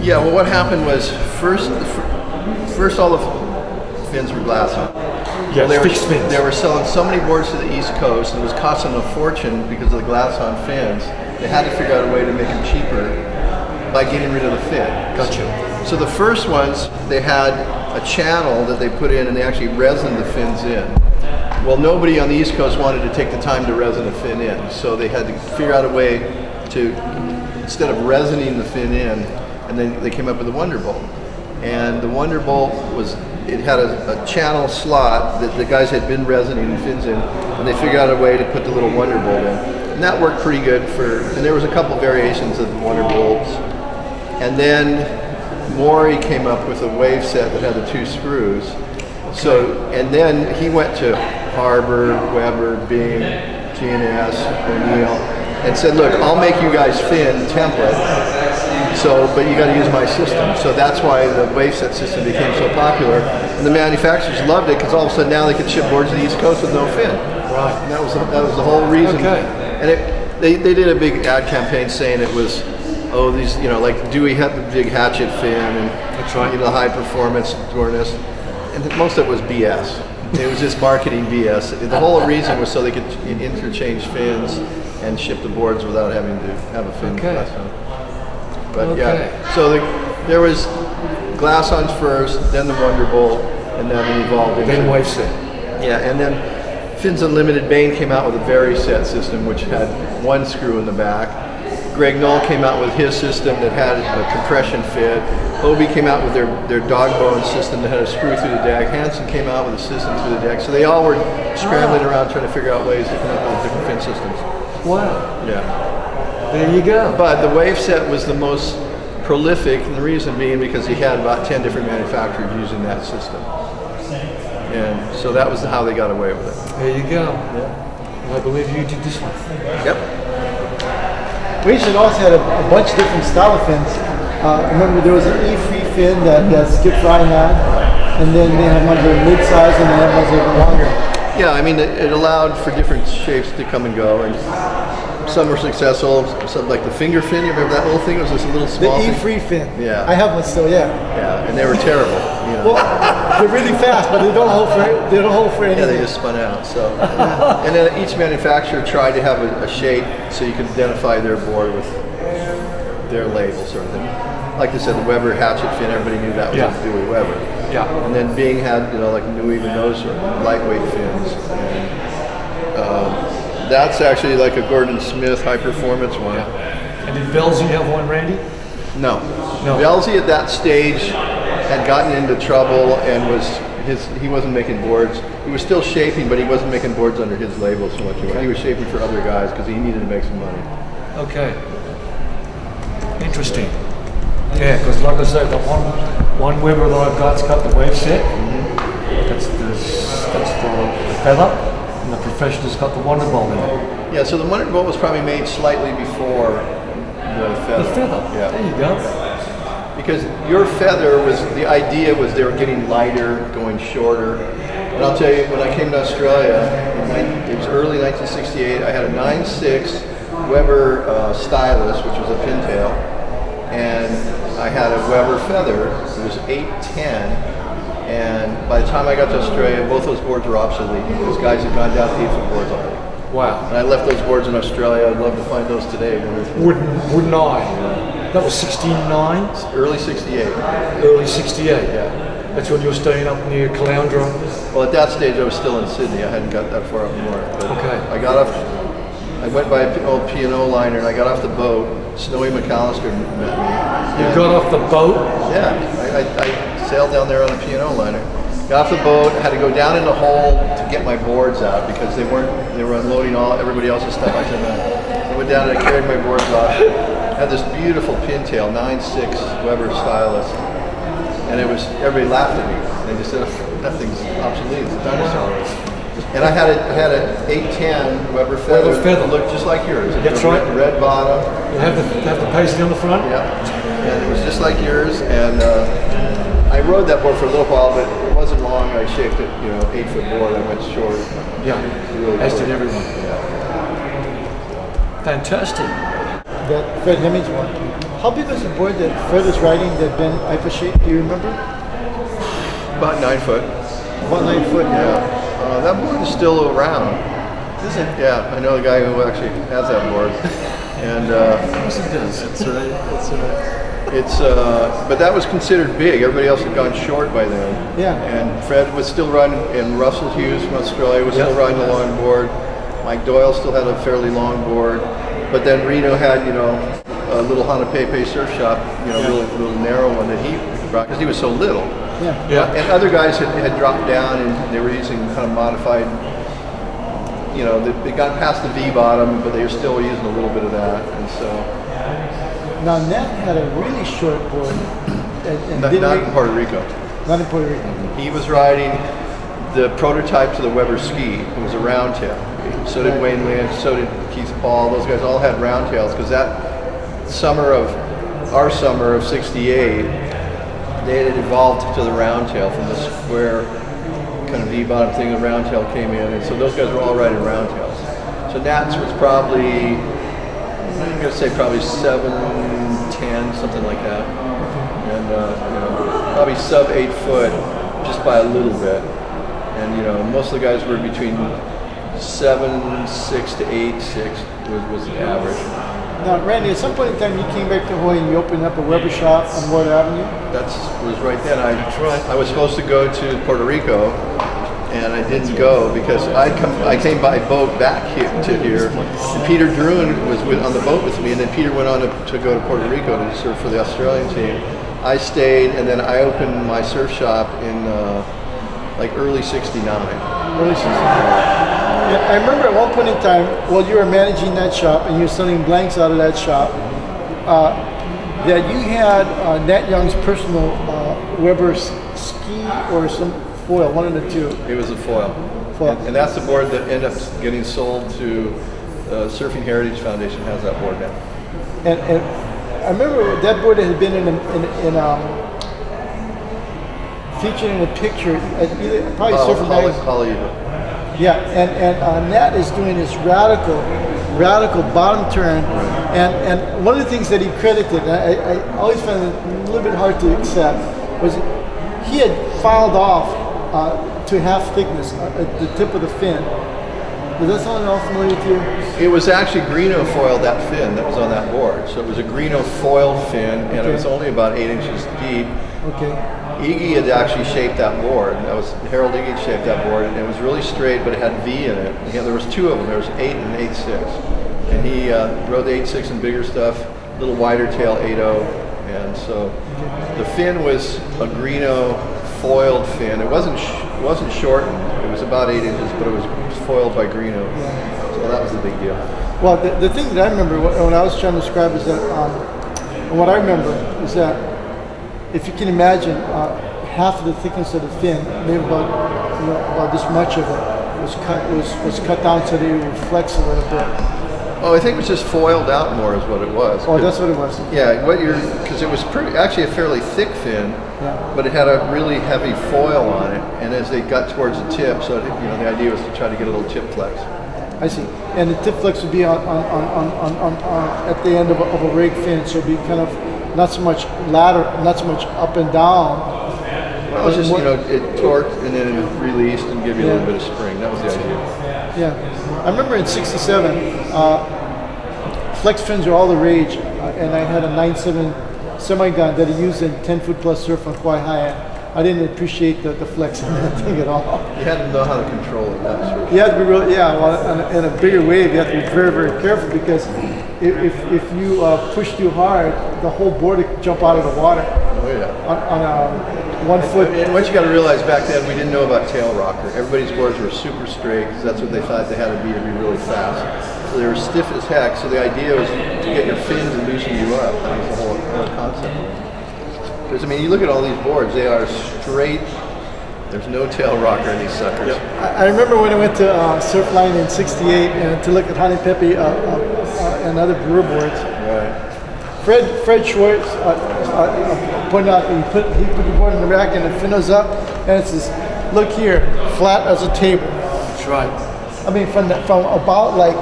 Yeah, well, what happened was first all the fins were glass on. Yeah, well, fixed fins. They were selling so many boards to the East Coast, and it was costing them a fortune because of the glass on fins. They had to figure out a way to make them cheaper by getting rid of the fin. Gotcha. So the first ones, they had a channel that they put in, and they actually resined the fins in. Well, nobody on the East Coast wanted to take the time to resin a fin in, so they had to figure out a way to, instead of resining the fin in, and then they came up with the Wonderbolt. And the Wonderbolt it had a channel slot that the guys had been resining the fins in, and they figured out a way to put the little Wonderbolt in. And that worked pretty good and there was a couple variations of the Wonderbolts. And then Maury came up with a wave set that had the 2 screws. So, and then he went to Harbor, Weber, Bing, G&S, O'Neill, and said, look, I'll make you guys fin template, but you got to use my system. So that's why the wave set system became so popular. And the manufacturers loved it because all of a sudden now they could ship boards to the East Coast with no fin. Right. And that was the whole reason. Okay. And they did a big ad campaign saying it was, these, like Dewey had the big hatchet fin and that's right. The high performance Dornus. And most of it was BS. It was just marketing BS. The whole reason was so they could interchange fins and ship the boards without having to have a fin glass on. But yeah, so there was glass ons first, then the Wonderbolt, and then it evolved into... Then wave set. Yeah, and then Fins Unlimited Bain came out with a very set system which had 1 screw in the back. Greg Knoll came out with his system that had a compression fit. Hobie came out with their dog bone system that had a screw through the deck. Hansen came out with a system through the deck. So they all were scrambling around trying to figure out ways to come up with different fin systems. Wow. Yeah. There you go. But the wave set was the most prolific, and the reason being because he had about 10 different manufacturers using that system. And so that was how they got away with it. There you go. Yeah. And I believe you did this one. Yep. We actually also had a bunch of different style of fins. Remember there was an E3 fin that Skip Fry had, and then they had ones that were mid-size and they had ones that were longer. Yeah, I mean, it allowed for different shapes to come and go, and some were successful, some like the finger fin, you remember that little thing? It was just a little small The thing. E3 fin. Yeah. I have one still, yeah. Yeah, and they were terrible. Well, they're really fast, but they don't hold for anything. Yeah, they just spun out. So, and then each manufacturer tried to have a shape so you could identify their board with their label, sort of thing. Like I said, the Weber hatchet fin, everybody knew that was a Dewey Weber. Yeah. And then Bing had, like New Even those lightweight fins. And, that's actually like a Gordon Smith high performance one. Yeah. And did Velzy have one, Randy? No. Velzy at that stage had gotten into trouble and he wasn't making boards. He was still shaping, but he wasn't making boards under his label so much. He was shaping for other guys because he needed to make some money. Okay. Interesting. Yeah, because like I said, the one Weber that I've got's got the wave set. That's the feather, and the Professional's got the Wonderbolt in it. Yeah, so the Wonderbolt was probably made slightly before the feather. The feather. Yeah. There you go. Because your feather the idea was they were getting lighter, going shorter. And I'll tell you, when I came to Australia, it was early 1968, I had a 9.6 Weber stylus, which was a pintail, and I had a Weber feather, it was 810, and by the time I got to Australia, both those boards were obsolete. Those guys had gone down to 8-foot boards already. Wow. And I left those boards in Australia. I'd love to find those today. Wouldn't I? Yeah. That was 69? Early 68. Early 68? Yeah. That's when you were staying up near Caloundra? Well, at that stage I was still in Sydney. I hadn't got that far up north. But okay. I went by an old P&O liner and I got off the boat. Snowy McAllister met me. You got off the boat? Yeah. I sailed down there on a P&O liner. Got off the boat, had to go down in the hole to get my boards out because they were unloading everybody else's stuff. I said, no. I went down and I carried my boards off. I had this beautiful pintail, 9.6 Weber stylus. And everybody laughed at me. They just said, that thing's obsolete, it's a dinosaur. And I had an 810 Weber feather that looked just like yours. That's right. Red bottom. You have the paisley on the front? Yeah. And it was just like yours. And I rode that board for a little while, but it wasn't long. I shaped it, 8-foot board. I went short. Yeah, really as short. did everyone. Yeah. Fantastic. that Fred Hemmings won. How big was the board that Fred was riding that Ben Ipa shaped? Do you remember? About 9 foot. About 9 foot. Yeah. That board is still around. Is it? Yeah, I know the guy who actually has that board. And Yes, it does. It's but that was considered big. Everybody else had gone short by then. Yeah. And Fred was still riding, and Russell Hughes from Australia was still Yeah. riding the long board. Mike Doyle still had a fairly long board. But then Reno had, a little Hanapepe surf shop, really narrow one that he brought because he was so little. Yeah. Yeah. And other guys had dropped down and they were using kind of modified, they got past the V bottom, but they were still using a little bit of that. And so, Now Nat had a really short board. And not in Puerto Rico. Not in Puerto Rico. He was riding the prototype to the Weber ski. It was a round tail. So did Wayne Lynch, so did Keith Paul. Those guys all had round tails because that summer of 68, they had evolved to the round tail from the square kind of V-bottom thing. The round tail came in, and so those guys were all riding round tails. So Nats was probably, I'm gonna say probably 7'10", something like that, and probably sub 8 foot, just by a little bit. And most of the guys were between 7'6" to 8'6" was the average. Now, Randy, at some point in time, you came back to Hawaii and you opened up a Weber shop on Ward Avenue. That was right then. That's right. I was supposed to go to Puerto Rico, and I didn't go because I came by boat back here to here. And Peter Druin was on the boat with me, and then Peter went on to go to Puerto Rico to surf for the Australian team. I stayed, and then I opened my surf shop in early '69. Early 69. Yeah, I remember at one point in time, while you were managing that shop and you were selling blanks out of that shop, that you had Nat Young's personal Weber ski or some foil, one of the two. It was a foil. And that's the board that ended up getting sold to Surfing Heritage Foundation. Has that board now. And I remember that board had been featured in a picture at probably Surfer Magazine. Yeah, and Nat is doing this radical bottom turn, and one of the things that he credited, and I always found it a little bit hard to accept, was he had filed off to half thickness at the tip of the fin. Does that sound at all familiar to you? It was actually Greeno foiled that fin that was on that board. So it was a Greeno foiled fin, and it was only about 8 inches deep. Okay. Iggy had actually shaped that board. That was Harold Iggy shaped that board, and it was really straight, but it had V in it. There was two of them. There was 8 and 8.6, and he rode the 8.6 and bigger stuff, a little wider tail 8.0, and so the fin was a Greeno foiled fin. It wasn't shortened. It was about 8 inches, but it was foiled by Greeno. So that was the big deal. Well, the thing that I remember when I was trying to describe is that what I remember is that if you can imagine, half of the thickness of the fin, maybe about this much of it, was cut down so that it would flex a little bit. Oh, I think it was just foiled out more is what it was. Oh, that's what it was. Yeah, because it was actually a fairly thick fin, but it had a really heavy foil on it, and as they got towards the tip, so the idea was to try to get a little tip flex. I see. And the tip flex would be on at the end of a rig fin, so it'd be kind of not so much up and down. Well, it was just it torqued and then it released and give you a little bit of spring. That was the idea. Yeah, I remember in '67, flex fins were all the rage, and I had a 9.7 semi-gun that I used in 10-foot plus surf on Pauahi. I didn't appreciate the flex in that thing at all. You had to know how to control it. That's for sure. You have to be really, in a bigger wave, you have to be very, very careful because if you push too hard, the whole board would jump out of the water. Oh yeah. On 1 foot. And what you got to realize back then, we didn't know about tail rocker. Everybody's boards were super straight because that's what they thought they had to be really fast. So they were stiff as heck. So the idea was to get your fins and loosen you up. That was the whole concept. Because you look at all these boards; they are straight. There's no tail rocker in these suckers. Yep. I remember when I went to Surfline in '68 and to look at Hanapepe and other brewer boards. Right. Fred Schwartz pointed out he put the board in the rack and the fin was up, and it says, "Look here, flat as a table." That's right. I mean, from about like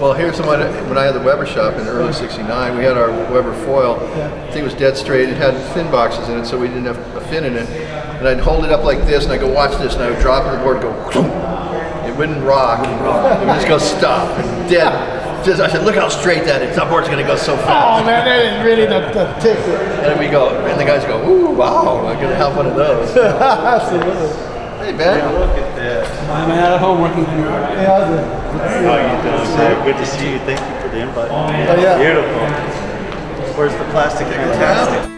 Well, here's the one, when I had the Weber shop in early '69, we had our Weber foil. The thing was dead straight. It had fin boxes in it, so we didn't have a fin in it. And I'd hold it up like this, and I'd go, watch this, and I would drop on the board and go, whoom. It wouldn't rock. It would just go stop, and dead. Just, I said, look how straight that is. That board's going to go so fast. Oh man, that is really the tick. And we go, and the guys go, ooh, wow, I'm going to have one of those. Absolutely. Hey, Ben. Look at that. I'm at home working from home. Yeah, How you doing, sir? Good to see you. Thank you for the invite. yeah. Beautiful. Where's the plastic? Fantastic.